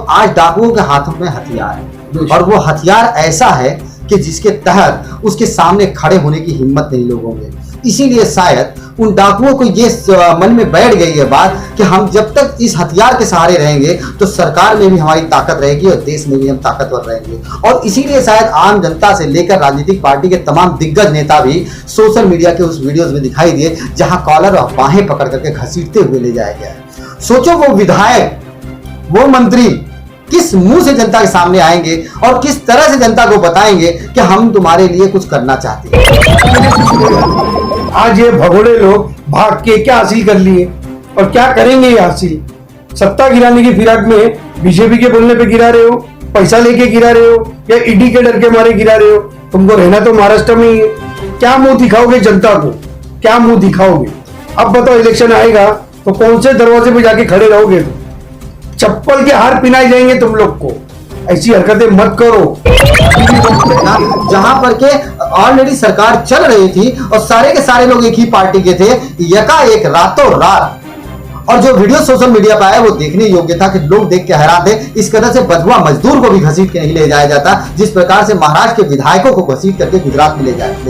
आज डाकुओं के हाथों में हथियार है और वो हथियार ऐसा है कि जिसके तहत उसके सामने खड़े होने की हिम्मत नहीं लोगों में। इसीलिए शायद उन डाकुओं को ये मन में बैठ गई है बात कि हम जब तक इस हथियार के सहारे रहेंगे तो सरकार में भी हमारी ताकत रहेगी और देश में भी हम ताकतवर रहेंगे। और इसीलिए शायद आम जनता से लेकर राजनीतिक पार्टी के तमाम दिग्गज नेता भी सोशल मीडिया के उस वीडियोस में दिखाई दिए जहां कॉलर और बाहें पकड़ करके घसीटते हुए ले जाया गया है। सोचो वो विधायक, वो मंत्री किस मुंह से जनता के सामने आएंगे और किस तरह से जनता को बताएंगे कि हम तुम्हारे लिए कुछ करना चाहते हैं। आज ये भगोड़े लोग भाग के क्या हासिल कर लिए और क्या करेंगे ये हासिल? सत्ता गिराने की फिराक में बीजेपी के बोलने पे गिरा रहे हो, पैसा लेके गिरा रहे हो या ईडी के डर के मारे गिरा रहे हो? तुमको रहना तो महाराष्ट्र में ही है। क्या मुंह दिखाओगे जनता को? क्या मुंह दिखाओगे? अब बताओ, इलेक्शन आएगा तो कौन से दरवाजे पे जाके खड़े रहोगे? तुम चप्पल के हार पिनाए जाएंगे तुम लोग को। ऐसी हरकतें मत करो। जहां पर के ऑलरेडी सरकार चल रही थी और सारे के सारे लोग एक ही पार्टी के थे, यकाएक रातों रात। और जो वीडियो सोशल मीडिया पर आया वो देखने योग्य था कि लोग देख के हैरान थे। इस कदर से बधुआ मजदूर को भी घसीट के नहीं ले जाया जाता जिस प्रकार से महाराष्ट्र के विधायकों को घसीट करके गुजरात में ले जाएगा।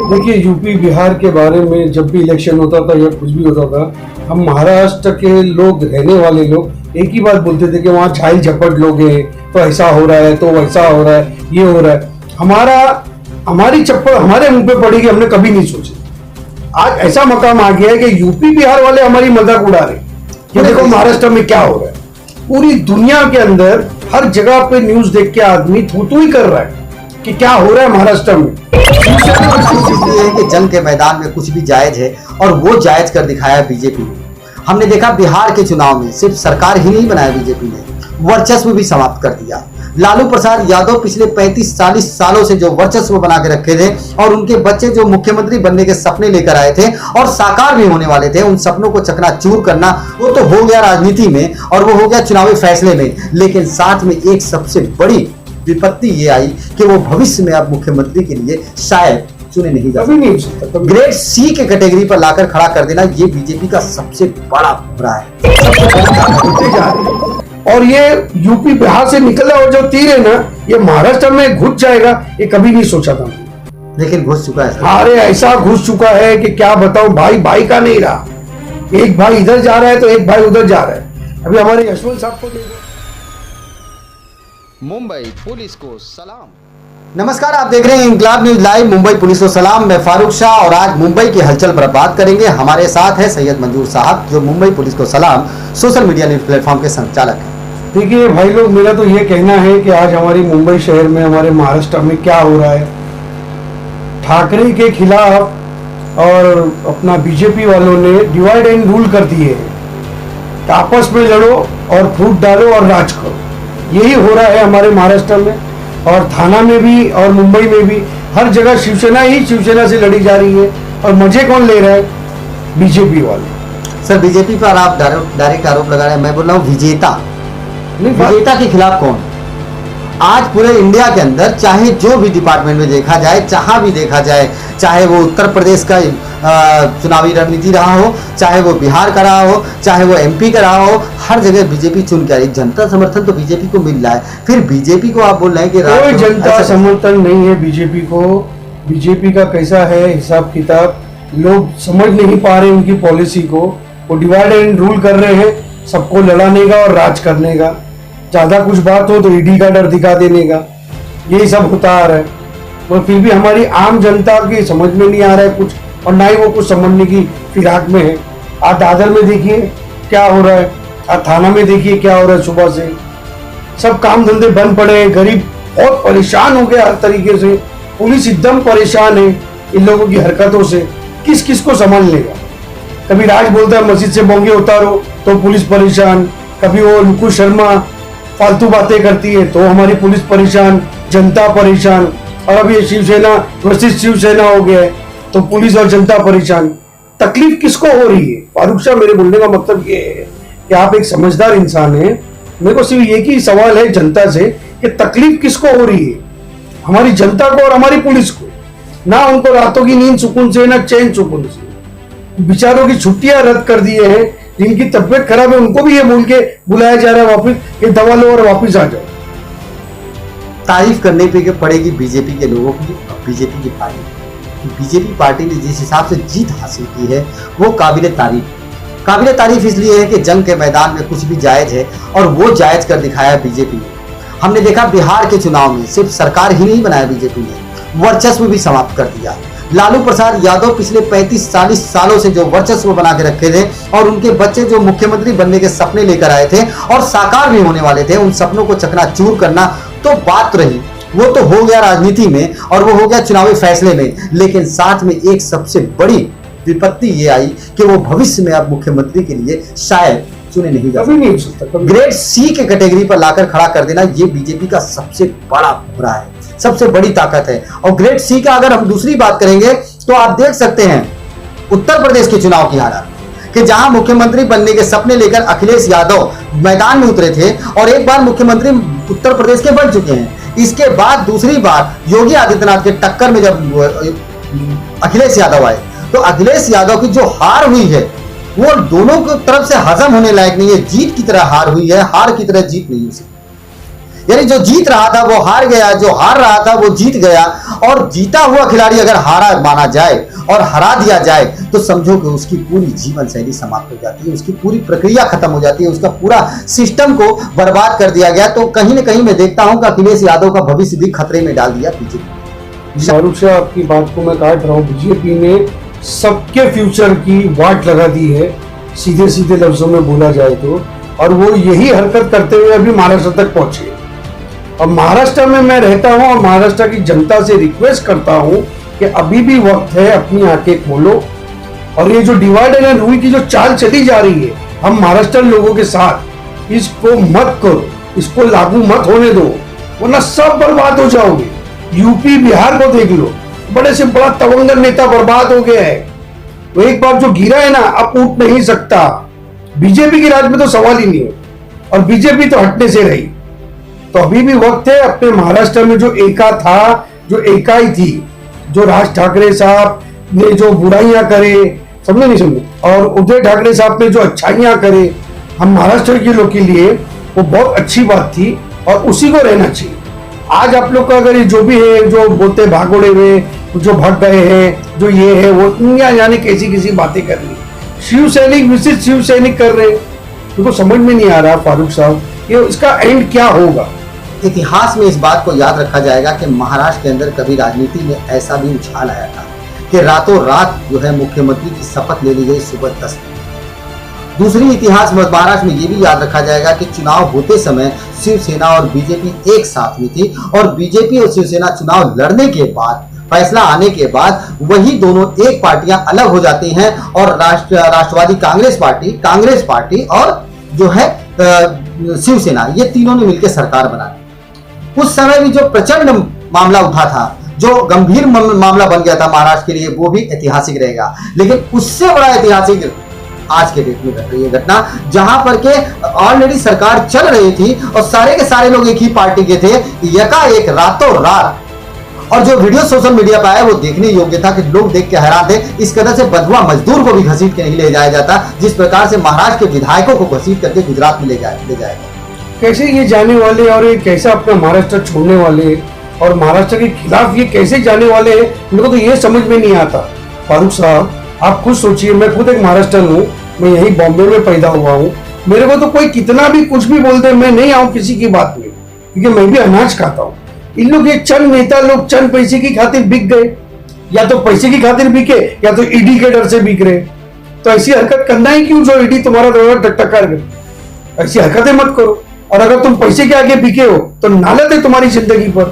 देखिए, यूपी बिहार के बारे में जब भी इलेक्शन होता था या कुछ भी होता था, हम महाराष्ट्र के लोग, रहने वाले लोग एक ही बात बोलते थे कि वहाँ झाइल झपट लोग हैं तो ऐसा हो रहा है, तो वैसा हो रहा है, ये हो रहा है। हमारी चप्पल हमारे मुंह पे पड़ेगी, हमने कभी नहीं सोची। आज ऐसा मकाम आ गया है कि यूपी बिहार वाले हमारी मजाक उड़ा रहे कि देखो महाराष्ट्र में क्या हो रहा है। पूरी दुनिया के अंदर हर जगह पे न्यूज देख के आदमी थू ही कर रहा है कि क्या हो रहा है महाराष्ट्र में। इसलिए है कि जंग के मैदान में कुछ भी जायज है और वो जायज कर दिखाया बीजेपी ने। हमने देखा बिहार के चुनाव में सिर्फ सरकार ही नहीं बनाया बीजेपी ने, वर्चस्व भी समाप्त कर दिया। लालू प्रसाद यादव पिछले 35-40 सालों से जो वर्चस्व बना के रखे थे और उनके बच्चे जो मुख्यमंत्री बनने के सपने लेकर आए थे और साकार भी होने वाले थे, उन सपनों को चकनाचूर करना वो तो हो गया राजनीति में और वो हो गया चुनावी फैसले में। लेकिन साथ में एक सबसे बड़ी विपत्ति ये आई कि वो भविष्य में अब मुख्यमंत्री के लिए शायद चुने नहीं जा सकते। ग्रेड सी के कैटेगरी पर लाकर खड़ा कर देना ये बीजेपी का सबसे बड़ा बुरा है। और ये यूपी बिहार से निकला और जो तीर है ना, ये महाराष्ट्र में घुस जाएगा, ये कभी नहीं सोचा था। लेकिन घुस चुका है। अरे ऐसा घुस चुका है कि क्या बताऊं, भाई का नहीं रहा। एक भाई इधर जा रहा है तो एक भाई उधर जा रहा है। अभी हमारे यशवंत साहब को मुंबई पुलिस को सलाम। नमस्कार, आप देख रहे हैं इंकलाब न्यूज लाइव। मुंबई पुलिस को सलाम। मैं फारूक शाह और आज मुंबई की हलचल पर बात करेंगे। हमारे साथ है सैयद मंजूर साहब जो मुंबई पुलिस को सलाम सोशल मीडिया न्यूज प्लेटफॉर्म के संचालक हैं। देखिए भाई लोग, मेरा तो ये कहना है कि आज हमारी मुंबई शहर में, हमारे महाराष्ट्र में क्या हो रहा है, ठाकरे के खिलाफ और अपना बीजेपी वालों ने डिवाइड एंड रूल कर दिए हैं। आपस में लड़ो और फूट डालो और राज करो, यही हो रहा है हमारे महाराष्ट्र में। और थाना में भी और मुंबई में भी हर जगह शिवसेना से लड़ी जा रही है। और मजे कौन ले रहा है? बीजेपी वाले। सर, बीजेपी पर आप डायरेक्ट आरोप लगा रहे हैं। मैं बोल रहा हूँ विजेता के खिलाफ कौन? आज पूरे इंडिया के अंदर चाहे जो भी डिपार्टमेंट में देखा जाए, जहां भी देखा जाए, चाहे वो उत्तर प्रदेश का चुनावी रणनीति रहा हो, चाहे वो बिहार का रहा हो, चाहे वो एमपी का रहा हो, हर जगह बीजेपी चुन के आ रही। जनता समर्थन तो बीजेपी को मिल रहा है, फिर बीजेपी को आप बोल रहे हैं कि कोई जनता समर्थन नहीं है बीजेपी को। बीजेपी का कैसा है हिसाब किताब, लोग समझ नहीं पा रहे उनकी पॉलिसी को। वो डिवाइड एंड रूल कर रहे हैं, सबको लड़ाने का और राज करने का। ज्यादा कुछ बात हो तो ईडी का डर दिखा देने का, यही सब होता आ रहा है। और फिर भी हमारी आम जनता की समझ में नहीं आ रहा है कुछ, और ना ही वो कुछ समझने की फिराक में है। आज दादर में देखिए क्या हो रहा है, आज थाना में देखिए क्या हो रहा है। सुबह से सब काम धंधे बंद पड़े हैं, गरीब बहुत परेशान हो गया हर तरीके से। पुलिस एकदम परेशान है इन लोगों की हरकतों से। किस किस को संभाल लेगा? कभी राज बोलता है मस्जिद से बोंगे उतारो तो पुलिस परेशान, कभी वो लुकू शर्मा फालतू बातें करती है तो हमारी पुलिस परेशान, जनता परेशान। और अब ये शिवसेना वर्सेस शिवसेना हो गया है तो पुलिस और जनता परेशान। तकलीफ किसको हो रही है? फारूक शाह, मेरे बोलने का मतलब ये है कि आप एक समझदार इंसान हैं। मेरे को सिर्फ एक ही सवाल है जनता से कि तकलीफ किसको हो रही है? हमारी जनता को और हमारी पुलिस को। ना उनको रातों की नींद सुकून से, ना चैन सुकून से। बेचारों की छुट्टियां रद्द कर दिए हैं, जिनकी तबीयत खराब है उनको भी ये बोल के बुलाया जा रहा है वापस कि दवा लो और वापस आ जाओ। तारीफ करने पे पड़ेगी बीजेपी के लोगों की, बीजेपी की पार्टी। बीजेपी पार्टी ने जिस हिसाब से जीत हासिल की है वो काबिले तारीफ इसलिए है कि जंग के मैदान में कुछ भी जायज है और वो जायज कर दिखाया बीजेपी ने। हमने देखा बिहार के चुनाव में सिर्फ सरकार ही नहीं बनाया बीजेपी ने, वर्चस्व भी समाप्त कर दिया। लालू प्रसाद यादव पिछले 35-40 सालों से जो वर्चस्व बना के रखे थे और उनके बच्चे जो मुख्यमंत्री बनने के सपने लेकर आए थे और साकार भी होने वाले थे, उन सपनों को चकनाचूर करना तो बात रही, वो तो हो गया राजनीति में और वो हो गया चुनावी फैसले में, लेकिन साथ में एक सबसे बड़ी विपत्ति ये आई कि वो भविष्य में अब मुख्यमंत्री के लिए शायद चुने नहीं जा सकते। ग्रेड सी के कैटेगरी पर लाकर खड़ा कर देना ये बीजेपी का सबसे बड़ा बुरा है, सबसे बड़ी ताकत है। और ग्रेड सी का अगर हम दूसरी बात करेंगे तो आप देख सकते हैं उत्तर प्रदेश के चुनाव की हालत कि जहां मुख्यमंत्री बनने के सपने लेकर अखिलेश यादव मैदान में उतरे थे और एक बार मुख्यमंत्री उत्तर प्रदेश के बन चुके हैं। इसके बाद दूसरी बार योगी आदित्यनाथ के टक्कर में जब अखिलेश यादव आए तो अखिलेश यादव की जो हार हुई है वो दोनों की तरफ से हजम होने लायक नहीं है। जीत की तरह हार हुई है, हार की तरह जीत नहीं हुई। यानी जो जीत रहा था वो हार गया, जो हार रहा था वो जीत गया। और जीता हुआ खिलाड़ी अगर हारा माना जाए और हरा दिया जाए तो समझो कि उसकी पूरी जीवन शैली समाप्त हो जाती है, उसकी पूरी प्रक्रिया खत्म हो जाती है, उसका पूरा सिस्टम को बर्बाद कर दिया गया। तो कहीं ना कहीं मैं देखता हूं कि अखिलेश यादव का भविष्य भी खतरे में डाल दिया बीजेपी। शाहरुख से आपकी बात को मैं काट रहा हूँ, बीजेपी ने सबके फ्यूचर की वाट लगा दी है, सीधे सीधे लफ्जों में बोला जाए तो। और वो यही हरकत करते हुए अभी महाराष्ट्र तक पहुंचे। और महाराष्ट्र में मैं रहता हूं और महाराष्ट्र की जनता से रिक्वेस्ट करता हूं कि अभी भी वक्त है, अपनी आंखें खोलो। और ये जो डिवाइड एंड रूल की जो चाल चली जा रही है हम महाराष्ट्र लोगों के साथ, इसको मत करो, इसको लागू मत होने दो, वरना सब बर्बाद हो जाओगे। यूपी बिहार को देख लो, बड़े से बड़ा तवंगर नेता बर्बाद हो गया है। वो एक बार जो गिरा है ना अब उठ नहीं सकता। बीजेपी के राज में तो सवाल ही नहीं है और बीजेपी तो हटने से रही। तो अभी भी वक्त है, अपने महाराष्ट्र में जो एका था, जो एकाई थी, जो राज ठाकरे साहब ने जो बुराइयां करे, समझे नहीं समझे, और उद्धव ठाकरे साहब ने जो अच्छाइयां करे, हम महाराष्ट्र के लोग के लिए वो बहुत अच्छी बात थी और उसी को रहना चाहिए। आज आप लोग का अगर ये जो भी है, जो बोलते भागोड़े हुए, जो भाग गए हैं, जो ये है वो, दुनिया जाने कैसी कैसी बातें कर रही, शिव सैनिक विशिष्ट शिव सैनिक कर रहे, उनको समझ में नहीं आ रहा फारूक साहब ये इसका एंड क्या होगा। इतिहास में इस बात को याद रखा जाएगा कि महाराष्ट्र के अंदर कभी राजनीति में ऐसा भी उछाल आया था कि रातों रात जो है मुख्यमंत्री की शपथ ले ली गई सुबह 10 बजे। दूसरी इतिहास महाराष्ट्र में ये भी याद रखा जाएगा कि चुनाव होते समय शिवसेना और बीजेपी एक साथ में थी और बीजेपी और शिवसेना चुनाव लड़ने के बाद, फैसला आने के बाद वही दोनों एक पार्टियां अलग हो जाती हैं और राष्ट्रवादी कांग्रेस पार्टी और जो है शिवसेना, ये तीनों ने मिलकर सरकार बना दी। उस समय भी जो प्रचंड मामला उठा था, जो गंभीर मामला बन गया था महाराष्ट्र के लिए, वो भी ऐतिहासिक रहेगा। लेकिन उससे बड़ा ऐतिहासिक आज के डेट में घट रही है घटना, जहां पर के ऑलरेडी सरकार चल रही थी और सारे के सारे लोग एक ही पार्टी के थे, यकाएक रातों रात। और जो वीडियो सोशल मीडिया पर आया वो देखने योग्य था कि लोग देख के हैरान थे। इस कदर से बंधुआ मजदूर को भी घसीट के नहीं ले जाया जाता जिस प्रकार से महाराष्ट्र के विधायकों को घसीट करके गुजरात में ले जाएगा। कैसे ये जाने वाले और ये कैसे अपना महाराष्ट्र छोड़ने वाले और महाराष्ट्र के खिलाफ ये कैसे जाने वाले हैं, मेरे को तो ये समझ में नहीं आता। फारूक साहब आप खुद सोचिए, मैं खुद एक महाराष्ट्र हूँ, मैं यही बॉम्बे में पैदा हुआ हूँ। मेरे को तो कोई कितना भी कुछ भी बोलते मैं नहीं आऊँ किसी की बात में, क्योंकि मैं भी अनाज खाता हूँ। इन लोग ये चंद नेता लोग चंद पैसे की खातिर बिक गए, या तो पैसे की खातिर बिके या तो ईडी के डर से बिक रहे। तो ऐसी हरकत करना ही क्यों जो ईडी तुम्हारा दरवाजा टकटका कर, ऐसी हरकतें मत करो। और अगर तुम पैसे के आगे बिके हो तो नालत है तुम्हारी जिंदगी पर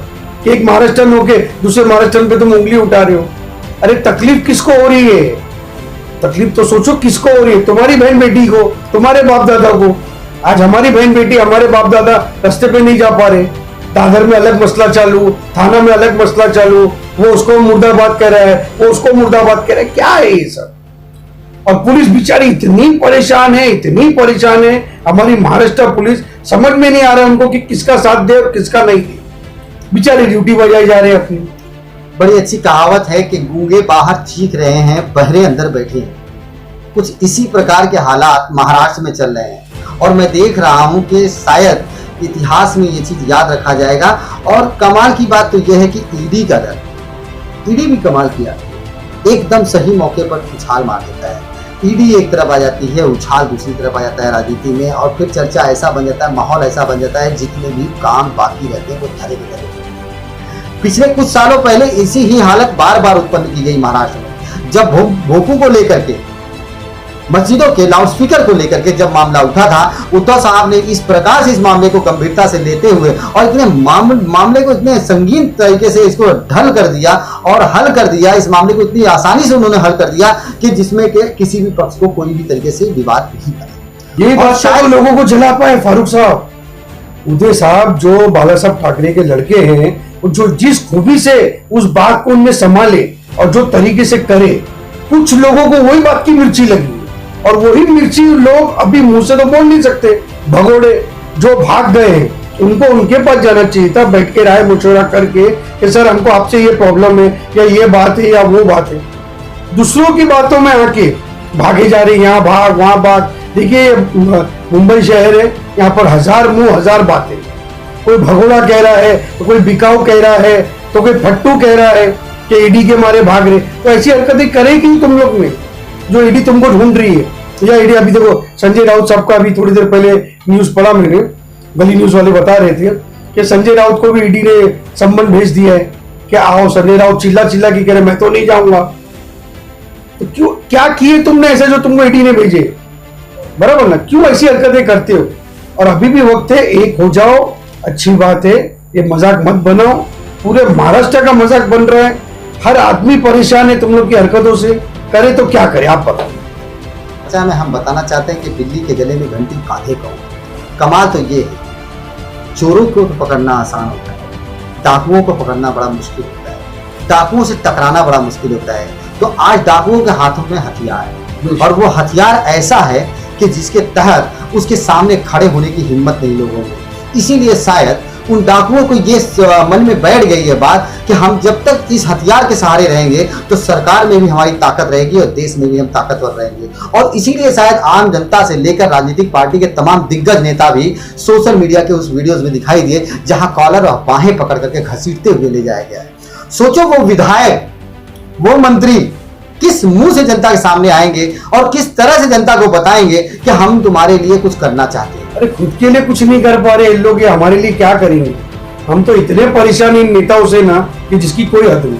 कि एक महाराष्ट्र होके दूसरे महाराष्ट्र पे तुम उंगली उठा रहे हो। अरे तकलीफ किसको हो रही है, तकलीफ तो सोचो किसको हो रही है, तुम्हारी बहन बेटी को, तुम्हारे बाप दादा को। आज हमारी बहन बेटी हमारे बाप दादा रास्ते पे नहीं जा पा रहे, दादर में अलग मसला चालू, थाना में अलग मसला चालू, वो उसको मुर्दाबाद कह रहा है, वो उसको मुर्दाबाद कह रहा है, क्या है ये सब। और पुलिस बेचारी इतनी परेशान है, हमारी महाराष्ट्र पुलिस समझ में नहीं आ रहा है उनको कि किसका साथ दे और किसका नहीं दे, बेचारे ड्यूटी बजाई जा रहे हैं अपनी। बड़ी अच्छी कहावत है कि गूंगे बाहर चीख रहे हैं, बहरे अंदर बैठे हैं। कुछ इसी प्रकार के हालात महाराष्ट्र में चल रहे हैं और मैं देख रहा हूं कि शायद इतिहास में ये चीज याद रखा जाएगा। और कमाल की बात तो यह है कि ईडी का दल, ईडी भी कमाल किया, एकदम सही मौके पर उछाल मार देता है। ईडी एक तरफ आ जाती है, उछाल दूसरी तरफ आ जाता है राजनीति में, और फिर चर्चा ऐसा बन जाता है, माहौल ऐसा बन जाता है, जितने भी काम बाकी रहते हैं वो धरे के धरे। पिछले कुछ सालों पहले इसी ही हालत बार बार उत्पन्न की गई महाराष्ट्र में, जब भोपू को लेकर के, मस्जिदों के लाउडस्पीकर को लेकर के जब मामला उठा था, उद्धव साहब ने इस प्रकार से इस मामले को गंभीरता से लेते हुए और इतने मामले को इतने संगीन तरीके से इसको ढल कर दिया और हल कर दिया, इस मामले को इतनी आसानी से उन्होंने हल कर दिया कि जिसमें के किसी भी पक्ष को कोई भी तरीके से विवाद नहीं बने। ये बात शायद लोगों को जला पाए फारूक साहब, उदय साहब जो बाला साहब ठाकरे के लड़के हैं, जो जिस खूबी से उस बात को उनमें संभाले और जो तरीके से करे, कुछ लोगों को वही बात की मिर्ची लगी और वही मिर्ची लोग अभी मुंह से तो बोल नहीं सकते। भगोड़े जो भाग गए हैं उनको उनके पास जाना चाहिए था, बैठ के राय मशवरा करके कि सर हमको आपसे ये प्रॉब्लम है या ये बात है या वो बात है। दूसरों की बातों में आके भागे जा रहे, यहाँ भाग वहां भाग। देखिए मुंबई शहर है, यहाँ पर हजार मुंह हजार बातें, कोई भगोड़ा कह रहा है तो कोई बिकाऊ कह रहा है तो कोई फट्टू कह रहा है कि ईडी के मारे भाग रहे। तो ऐसी हरकतें करेगी तुम लोग में जो ईडी तुमको ढूंढ रही है, या ईडी अभी देखो संजय राउत साहब का अभी थोड़ी देर पहले न्यूज पढ़ा मैंने, गली न्यूज वाले बता रहे थे कि संजय राउत को भी ईडी ने सम्मन भेज दिया है कि आओ। संजय राउत चिल्ला चिल्ला की कह रहे मैं तो नहीं जाऊंगा। तो क्यों, क्या किए तुमने ऐसे जो तुमको ईडी ने भेजे? बराबर ना, क्यों ऐसी हरकतें करते हो? और अभी भी वक्त है, एक हो जाओ, अच्छी बात है, ये मजाक मत बनाओ। पूरे महाराष्ट्र का मजाक बन रहा है, हर आदमी परेशान है तुम लोग की हरकतों से। करे तो क्या करे आप बताओ। अच्छा, में हम बताना चाहते हैं कि बिल्ली के गले में घंटी कांधे का हो। कमाल तो ये है, चोरों को तो पकड़ना आसान होता है, डाकुओं को पकड़ना बड़ा मुश्किल होता है, डाकुओं से टकराना बड़ा मुश्किल होता है। तो आज डाकुओं के हाथों में हथियार है और वो हथियार ऐसा है कि जिसके तहत उसके सामने खड़े होने की हिम्मत नहीं लोगों में। इसीलिए शायद उन डाकुओं को ये मन में बैठ गई है बात कि हम जब तक इस हथियार के सहारे रहेंगे तो सरकार में भी हमारी ताकत रहेगी और देश में भी हम ताकतवर रहेंगे। और इसीलिए शायद आम जनता से लेकर राजनीतिक पार्टी के तमाम दिग्गज नेता भी सोशल मीडिया के उस वीडियोस में दिखाई दिए जहां कॉलर और बाहें पकड़ करके घसीटते हुए ले जाया गया है। सोचो वो विधायक, वो मंत्री किस मुंह से जनता के सामने आएंगे और किस तरह से जनता को बताएंगे कि हम तुम्हारे लिए कुछ करना चाहते हैं। अरे खुद के लिए कुछ नहीं कर पा रहे इन लोग, ये हमारे लिए क्या करेंगे? हम तो इतने परेशान इन नेताओं से ना कि जिसकी कोई हद नहीं।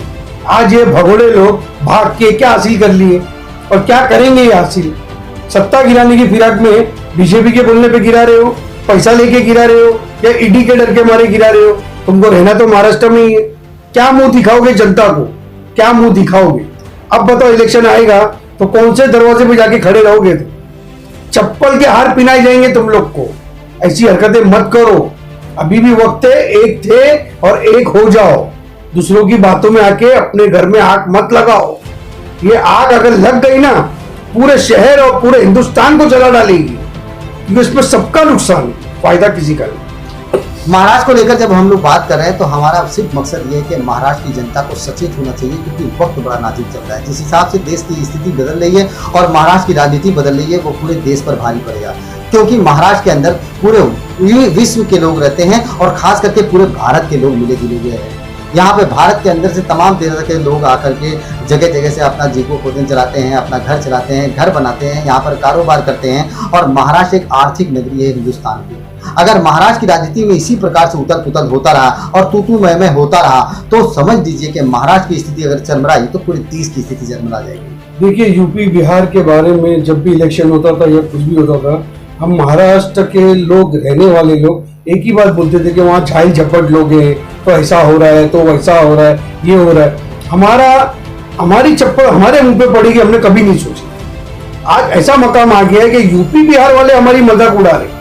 आज ये भगोड़े लोग भाग के क्या हासिल कर लिए और क्या करेंगे ये हासिल? सत्ता गिराने की फिराक में बीजेपी के बोलने पे गिरा रहे हो, पैसा लेके गिरा रहे हो या ईडी के डर के मारे गिरा रहे हो? तुमको रहना तो महाराष्ट्र में ही है। क्या मुंह दिखाओगे जनता को? क्या मुंह दिखाओगे? अब बताओ, इलेक्शन आएगा तो कौन से दरवाजे पे जाके खड़े रहोगे? तो चप्पल के हार पिनाए जाएंगे तुम लोग को। ऐसी हरकतें मत करो, अभी भी वक्त है, एक थे और एक हो जाओ। दूसरों की बातों में आके अपने घर में आग मत लगाओ। ये आग अगर लग गई ना, पूरे शहर और पूरे हिंदुस्तान को जला डालेगी, क्योंकि इसमें सबका नुकसान, फायदा किसी का नहीं। महाराष्ट्र को लेकर जब हम लोग बात कर रहे हैं तो हमारा सिर्फ मकसद ये है कि महाराष्ट्र की जनता को सचेत होना चाहिए, क्योंकि वक्त बड़ा नाजुक चल रहा है। जिस हिसाब से देश की स्थिति बदल रही है और महाराष्ट्र की राजनीति बदल रही है, वो पूरे देश पर भारी पड़ेगा। क्योंकि महाराष्ट्र के अंदर पूरे विश्व के लोग रहते हैं और खास करके पूरे भारत के लोग मिले जुले हुए हैं। यहाँ पे भारत के अंदर से तमाम तरह के लोग आकर के जगह जगह से अपना जीविकोपार्जन चलाते हैं, अपना घर चलाते हैं, घर बनाते हैं, यहाँ पर कारोबार करते हैं। और महाराष्ट्र एक आर्थिक नगरी है हिंदुस्तान की। अगर महाराष्ट्र की राजनीति में इसी प्रकार से उथल पुथल होता रहा और तू मैं होता रहा तो समझ लीजिए कि महाराष्ट्र की स्थिति अगर चरमराई तो पूरे देश की स्थिति चरमरा जाएगी। देखिए, यूपी बिहार के बारे में जब भी इलेक्शन होता था या कुछ भी होता था, हम महाराष्ट्र के लोग, रहने वाले लोग एक ही बात बोलते थे कि वहाँ छाई झपट लोग हैं, तो ऐसा हो रहा है, तो वैसा हो रहा है, ये हो रहा है। हमारी चप्पल हमारे मुंह पे पड़ेगी, हमने कभी नहीं सोची। आज ऐसा मकाम आ गया है कि यूपी बिहार वाले हमारी मजाक उड़ा रहे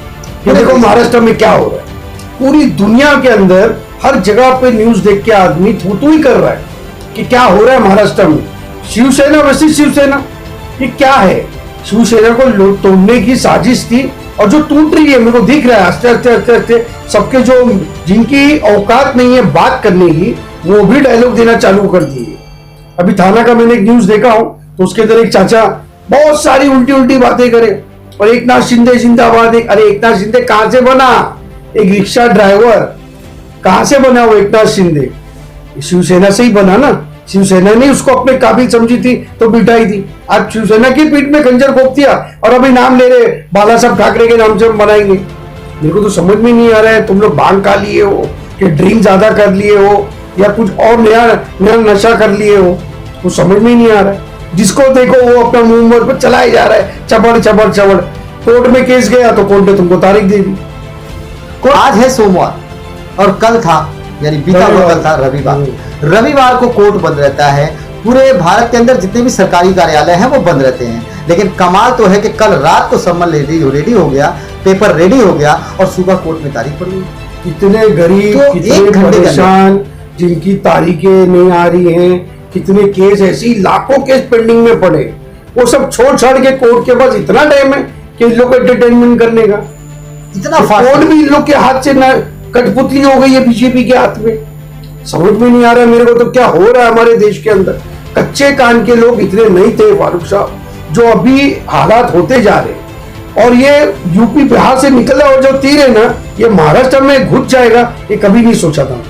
कि देखो महाराष्ट्र में क्या हो रहा है। पूरी दुनिया के अंदर हर जगह पे न्यूज देख के आदमी थू ही कर रहा है कि क्या हो रहा है महाराष्ट्र में। शिवसेना वैसी शिवसेना, ये क्या है? शिवसेना को तोड़ने की साजिश थी और जो टूट रही है, मेरे को दिख रहा है आस्ते आस्ते सबके जो जिनकी औकात नहीं है बात करने की, वो भी डायलॉग देना चालू कर दिए। अभी थाना का मैंने एक न्यूज देखा हूं तो उसके अंदर एक चाचा बहुत सारी उल्टी उल्टी बातें करे। और एक नाथ शिंदे जिंदाबाद, अरे एक नाथ शिंदे कहां से बना? एक रिक्शा ड्राइवर कहां से बना वो एक नाथ शिंदे? शिवसेना से ही बना ना। शिवसेना ने उसको अपने काबिल समझी थी तो बिठाई थी। आज शिवसेना की पीठ में खंजर घोप दिया और अभी नाम ले रहे बाला साहब ठाकरे के नाम से हम बनाएंगे। मेरे को तो समझ में नहीं आ रहा है, तुम लोग भांग खा लिए हो कि ड्रिंक ज्यादा कर लिए हो या कुछ और नया नया नशा कर लिए हो, वो समझ में ही नहीं आ रहा है। जिसको देखो वो अपना मुंह पर चलाए जा रहा है, चबड़ चबड़ चबड़। कोर्ट में केस गया तो कोर्ट ने तुमको तारीख दे दी। आज है सोमवार और कल था, यानी बीता हुआ कल था रविवार। रविवार को कोर्ट बंद रहता है। पूरे भारत के अंदर जितने भी सरकारी कार्यालय हैं वो बंद रहते हैं। लेकिन कमाल तो है कि कल रात को सम्मन रेडी हो गया, पेपर रेडी हो गया और सुबह कोर्ट में तारीख पड़ गई। कितने गरीब, तो कितने एक घंटे परेशान, जिनकी तारीखें नहीं आ रही हैं, कितने केस ऐसी लाखों केस पेंडिंग में पड़े, वो सब छोड़ छाड़ के कोर्ट के पास इतना टाइम है कि इन लोग को एंटरटेनमेंट करने का। इतना कोर्ट भी इन लोग के हाथ से ना कठपुतली हो गई है बीजेपी के हाथ में। समझ में नहीं आ रहा है मेरे को तो क्या हो रहा है हमारे देश के अंदर। कच्चे कान के लोग इतने नहीं थे फारूक साहब, जो अभी हालात होते जा रहे हैं। और ये यूपी बिहार से निकला और जो तीर है ना, ये महाराष्ट्र में घुस जाएगा, ये कभी नहीं सोचा था।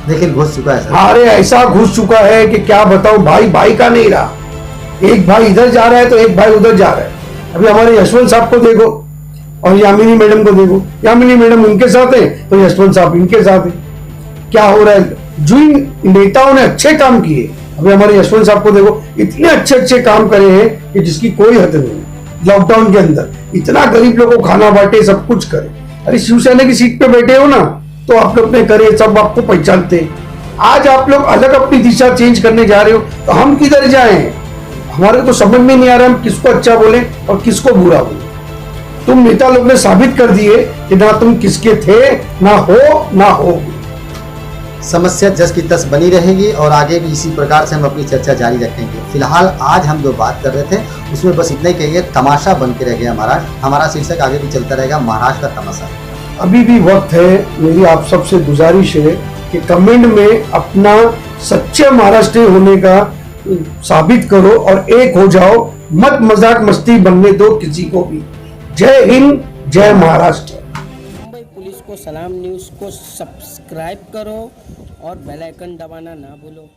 लेकिन घुस चुका है सर। अरे ऐसा घुस चुका है कि क्या बताऊं, भाई भाई का नहीं रहा। एक भाई इधर जा रहा है तो एक भाई उधर जा रहा है। अभी हमारे यशवंत साहब को देखो और यामिनी मैडम को देखो। यामिनी मैडम उनके साथ है तो यशवंत साहब इनके साथ है। क्या हो रहा है? जिन नेताओं ने अच्छे काम किए, अभी हमारे यशवंत साहब को देखो, इतने अच्छे अच्छे काम करे हैं कि जिसकी कोई हद नहीं। लॉकडाउन के अंदर इतना गरीब लोगों को खाना बांटे, सब कुछ करे। अरे शिवसेना की सीट पे बैठे हो ना, तो आप लोग ने करे, सब आपको पहचानते। आज आप लोग अलग अपनी दिशा चेंज करने जा रहे हो, तो हम किधर जाएं? हमारे तो समझ में नहीं आ रहा हम किसको अच्छा बोले और किसको बुरा बोले। तुम नेता लोग ने साबित कर दिए कि ना तुम किसके थे, ना हो। समस्या जस की तस बनी रहेगी और आगे भी इसी प्रकार से हम अपनी चर्चा जारी रखेंगे। फिलहाल आज हम जो बात कर रहे थे उसमें बस इतना ही कहिए, तमाशा बन के रह गया महाराष्ट्र। हमारा शीर्षक आगे भी चलता रहेगा, महाराष्ट्र का तमाशा। अभी भी वक्त है। मेरी आप सबसे गुजारिश है कि कमेंट में अपना सच्चे महाराष्ट्र होने का साबित करो और एक हो जाओ। मत मजाक मस्ती बनने दो किसी को भी। जय हिंद, जय महाराष्ट्र। मुंबई पुलिस को सलाम न्यूज़ को सब्सक्राइब करो और बेल आइकन दबाना ना भूलो।